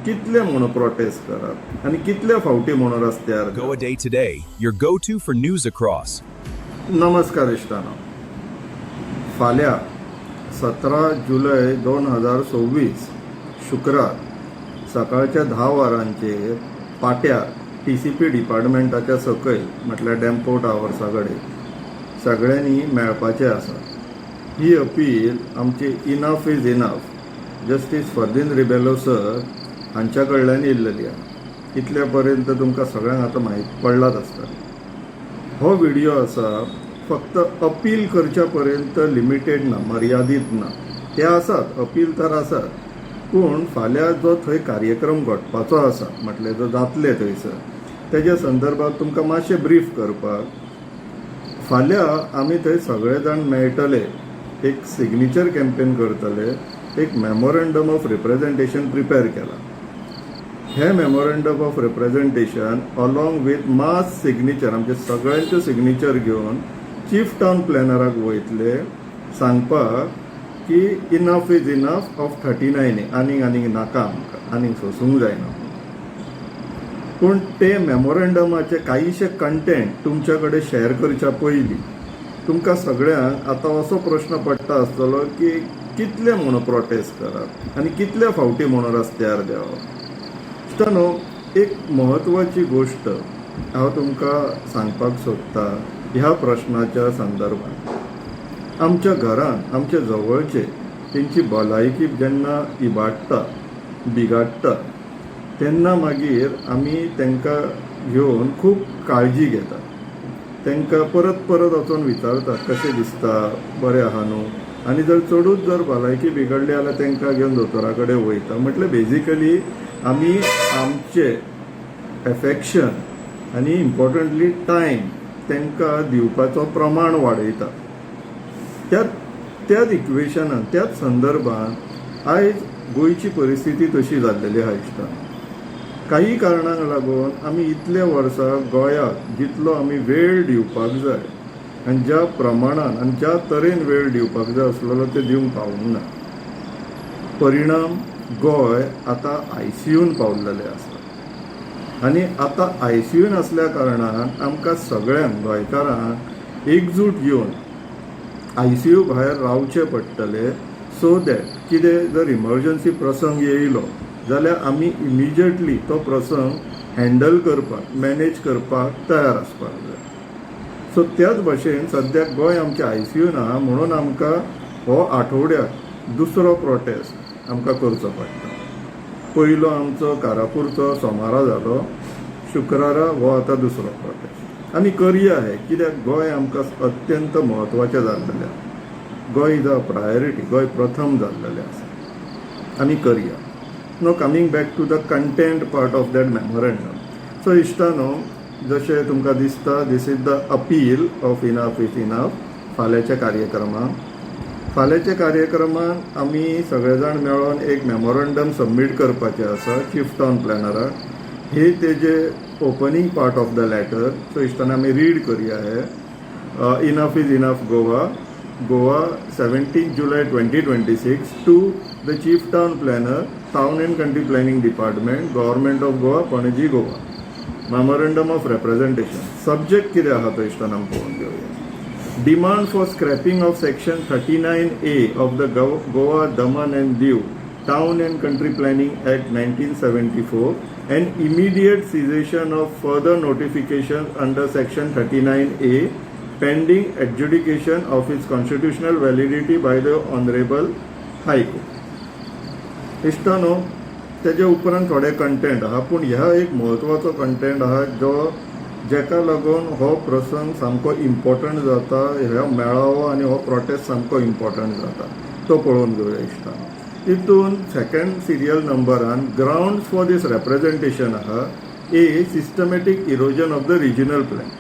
कितले म्हणून प्रोटेस्ट करात आणि कितले फावटी म्हणून रस्त्यार. Goa Day Today, your go-to for news across. नमस्कार इश्टानो. फाल्यां 17 जुलै 2026 शुक्रार सकाळच्या 10 वरांचेर पाट्यार TCP डिपार्टमेंटाच्या सकयल म्हटल्यार डेम्पो टावर्सा कडेन सगळ्यांनी मेळपाचें आसा. ही अपील आमची enough is enough justice Ferdino Rebello sir हांच्या कडल्यान येयल्लेली आसा. इतल्या पर्यंत तुमकां सगळ्यांक आतां माहीत पडलाच आसता. हो व्हिडिओ आसा फक्त अपील करच्या पर्यंत लिमिटेड ना, मर्यादीत ना. ते आसात, अपील तर आसात, पूण फाल्यां जो थंय कार्यक्रम घडपाचो आसा म्हटल्यार जो जातले थंयसर तेज्या संदर्भात तुमकां मातशें ब्रीफ करपाक फाल्यां आमी थंय सगळे जाण मेळटले. एक सिग्नेचर कॅम्पेन करतले. एक मेमोरेंडम ऑफ रिप्रेझेंटेशन प्रिपेर केला. हे memorandum of representation along with mass signature आमचे सगळ्यांचे सिग्नेचर घेवन चीफ टावन प्लॅनराक वयतले सांगपाक की इनफ इज इनफ ऑफ 39 आनीक नाका आमकां, आनीक सोसूंक जायना. पूण ते मेमोरेंडमाचे कांयशे कंटेंट तुमच्या कडेन शेअर करच्या पयलीं तुमकां सगळ्यांक आतां असो प्रश्न पडटा आसतलो की कितले म्हणून प्रोटेस्ट करप आनी कितले फावटी म्हणून रस्त्यार देंवप. न्हू, एक म्हत्वाची गोश्ट हांव तुमकां सांगपाक सोदतां ह्या प्रश्नाच्या संदर्भात. आमच्या घरांत आमचे जवळचे तेंची भलायकी जेन्ना इबाडटा बिगाडटा तेन्ना मागीर आमी तांकां घेवन खूब काळजी घेतात. तांकां परत परत वचून विचारतात कशें दिसता, बरें आहा न्हू. आनी जर चडूच जर भलायकी बिगडली जाल्यार तांकां घेवन दोतोरा कडेन वयता. म्हटल्यार बेजिकली आमी आमचे एफेक्शन आनी इम्पॉर्टंटली टायम तांकां दिवपाचो प्रमाण वाडयता. त्याच इक्वेशनान त्याच संदर्भात आयज गोंयची परिस्थिती तशी जाल्लेली आहा इश्टा. काही कारणांक लागून आमी इतले वर्सां गोंयाक जितलो आमी वेळ दिवपाक जाय आनी ज्या प्रमाणान आनी ज्या तरेन वेळ दिवपाक जाय आसलेलो ते दिवंक पावूंक ना. परिणाम गोंय आतां ICUन पावलेलें आसा. आनी आतां ICUन आसल्या कारणान आमकां सगळ्यांक गोंयकारांक एकजूट घेवन ICU भायर रावचें पडटलें. सो दॅट कितें जर इमर्जन्सी प्रसंग येयलो जाल्यार आमी इमिजिएटली तो प्रसंग हँडल करपाक मॅनेज करपाक तयार आसपाक जाय. सो त्याच भशेन सद्याक गोंय आमचें ICUन आहा म्हणून आमकां हो आठवड्याक दुसरो प्रोटेस्ट आमकां करचो पडटा. पयलो आमचो कारापूरचो सोमारा जालो, शुक्रारा हो आतां दुसरो प्रोटेस्ट. आनी करया हे कित्याक गोंय आमकां अत्यंत म्हत्वाचें जाल्लेलें आसा. Goa is a priority, Goa प्रथम जाल्लेलें आसा. आनी करया. Now coming back to the content part of that memorandum. So इश्टानो, जशें तुमकां दिसता this is the appeal of enough is enough फाल्यांच्या कार्यक्रमाक. फाल्यांच्या कार्यक्रमांत आमी सगळे जाण मेळोन एक मेमोरेंडम सबमीट करपाचें आसा चीफ टावन प्लॅनराक. हे तेजे opening part of the letter. So इश्टान आमी रीड करया हे. इनफ इज इनफ गोवा 17 जुलै 2026 to the chief town planner, town and country planning department, government of Goa, Panaji, Goa. Memorandum of representation. Subject कितें आहा तो इश्टान आमी पळोवन घेवया. Demand for scrapping of section 39A of the Goa Daman and Diu town and country planning act 1974 and immediate cessation of further notification under section 39A pending adjudication of its constitutional validity by the Honorable High Court. इश्टानो, तेजे उपरांत थोडे content आहा, पूण ह्या एक म्हत्वाचो content आहा जो जेका लागून हो प्रसंग सामको इम्पॉर्टंट जाता. ह्या मेळावो आनी हो प्रोटेस्ट सामको इम्पॉर्टंट जाता. तो पळोवन घेवया इश्टानो. हितून सेकंड सिरियल नंबरान ग्राउंड्स फॉर दीस रिप्रेझेंटेशन आहा a systematic erosion of the regional plan.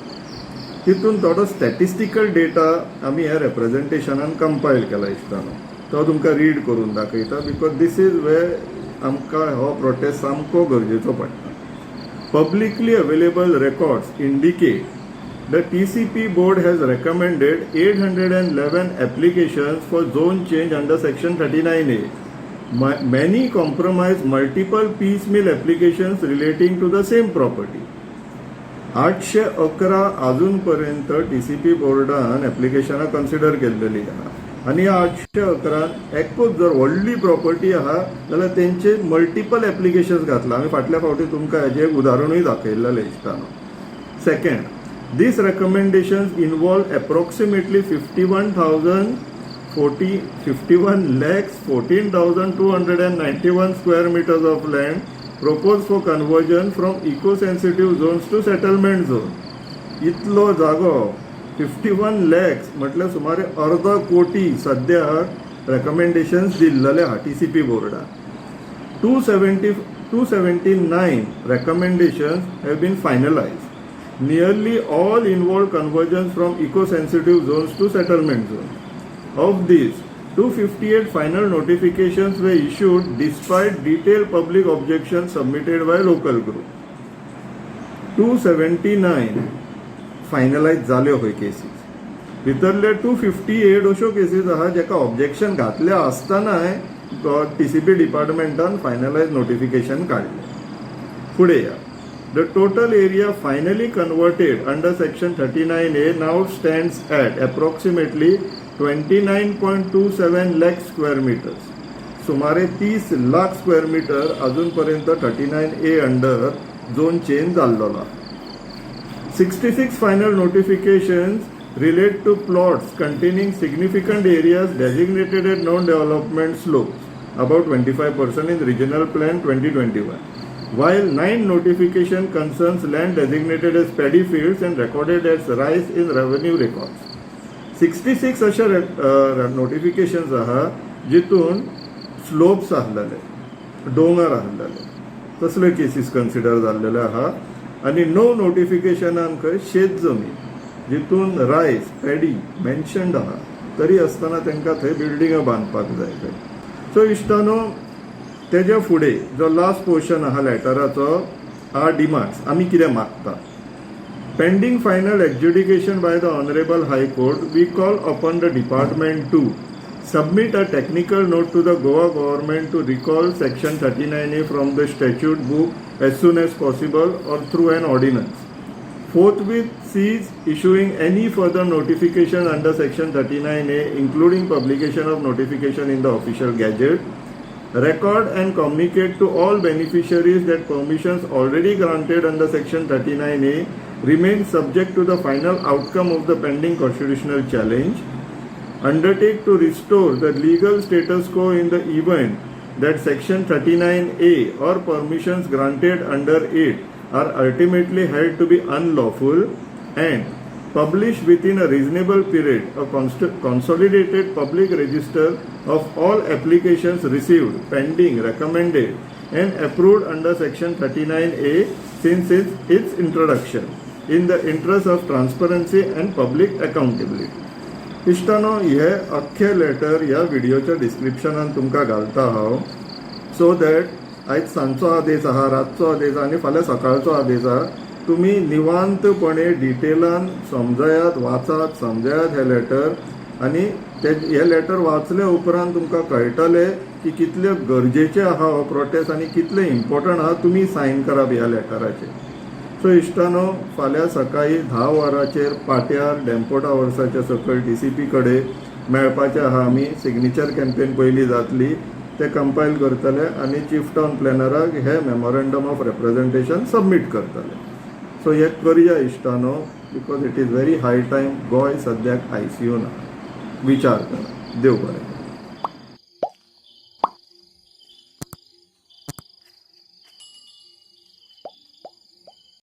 हितून थोडो स्टॅटिस्टिकल डेटा आमी ह्या रिप्रेझेंटेशनान कंपायल केला इश्टानो. तो तुमकां रीड करून दाखयता बिकॉज दीस इज वे आमकां हो प्रोटेस्ट सामको गरजेचो पडटा. Publicly available records indicate the TCP board has recommended 811 applications for zone change under section 39A many compromise multiple piecemeal applications relating to the same property. 811 अजूनपर्यंत TCP बोर्डान ऍप्लिकेशनां consider केल्लेली आहा आनी ह्या 811 एकूच जर व्हडली प्रॉपर्टी आहा जाल्यार तेंचे मल्टिपल ऍप्लिकेशन्स घातला. आमी फाटल्या फावटी तुमकां हेजें एक उदाहरणूय दाखयल्लें इश्टानो. Second, these recommendations involve approximately 51,14,291 square meters of land proposed for conversion from eco-sensitive zones to settlement zone. इतलो जागो 51 lakhs म्हटल्यार सुमारे अर्ध कोटी सद्याक रेकमेंडेशन्स दिल्लेले आहा TCP बोर्डान. 279 recommendations have been finalized. Nearly all involve conversions from eco-sensitive zones to settlement zones. Of these, 258 final notifications were issued despite detailed public objections submitted by local group. 279 finalized जाल्यो होय cases. भितरले 258 अश्यो cases आहा जेका objection घातले आसतनाय TCP डिपार्टमेंटान finalise notification काडले. फुडें या. The total area finally converted under section 39A now stands at approximately 29.27 lakh square meters. सुमारे 30 लाख स्क्वेअर मीटर अजूनपर्यंत 39A अंडर झोन चेंज जाल्लो. 66 final notifications relate to plots containing significant areas designated as non-development slopes, about 25% in Regional Plan 2021. While 9 notification concerns land designated as paddy fields and recorded as rice in revenue records. 66 अशे notifications आहा जितून slopes आसलेले, डोंगर आसलेले, तसले cases consider जाल्लेले आहा. आनी 9 नोटिफिकेशनान खंय शेत जमीन जितून रायस पॅडी मेन्शन्ड आहा तरी आसतना तांकां थंय बिल्डिंगां बांदपाक जाय खंय. सो इश्टानो, तेज्या फुडें जो लास्ट पोर्शन आहा लेटराचो आर डिमांड्स. आमी कितें मागता. Pending final adjudication by the Honorable High Court, we call upon the department to submit a technical note to the Goa government to recall section 39A from the statute book as soon as possible or through an ordinance. Forthwith cease issuing any further notification under section 39A, including publication of notification in the official gazette. Record and communicate to all beneficiaries that permissions already granted under section 39A remain subject to the final outcome of the pending constitutional challenge. Undertake to restore the legal status quo in the event that section 39A or permissions granted under it are ultimately held to be unlawful, and publish within a reasonable period a consolidated public register of all applications received, pending, recommended and approved under section 39A since its introduction, in the interest of transparency and public accountability. इश्टानो, हे अख्खे letter ह्या व्हिडिओच्या डिस्क्रिप्शनान तुमकां घालता हांव, so that आयज सांजचो आदेश आहा, रातचो आदेश आहा आनी फाल्यां सकाळचो आदेश आहा, तुमी निवांतपणे डिटेलान समजयात, वाचात, समजयात हे लेटर. आनी हे लेटर वाचले उपरांत तुमकां कळटलें की कितले गरजेचे आहा हो प्रोटेस्ट आनी कितले इम्पॉर्टंट आहा तुमी सायन करप ह्या लेटराचेर. सो इश्टानो, फाल्यां सकाळी 10 वरांचेर पाट्यार डेम्पो टावर्साच्या सकयल TCP कडेन मेळपाचे आहा. आमी सिग्नेचर कॅम्पेन पयली जातली, ते कंपायल करतले आनी चीफ टावन प्लॅनराक हे मेमोरेंडम ऑफ रिप्रेझेंटेशन सबमीट करतले. सो हे करया इश्टानो, because it is very high time. Goa सद्याक ICUन आहा. विचार करा. देव बरें.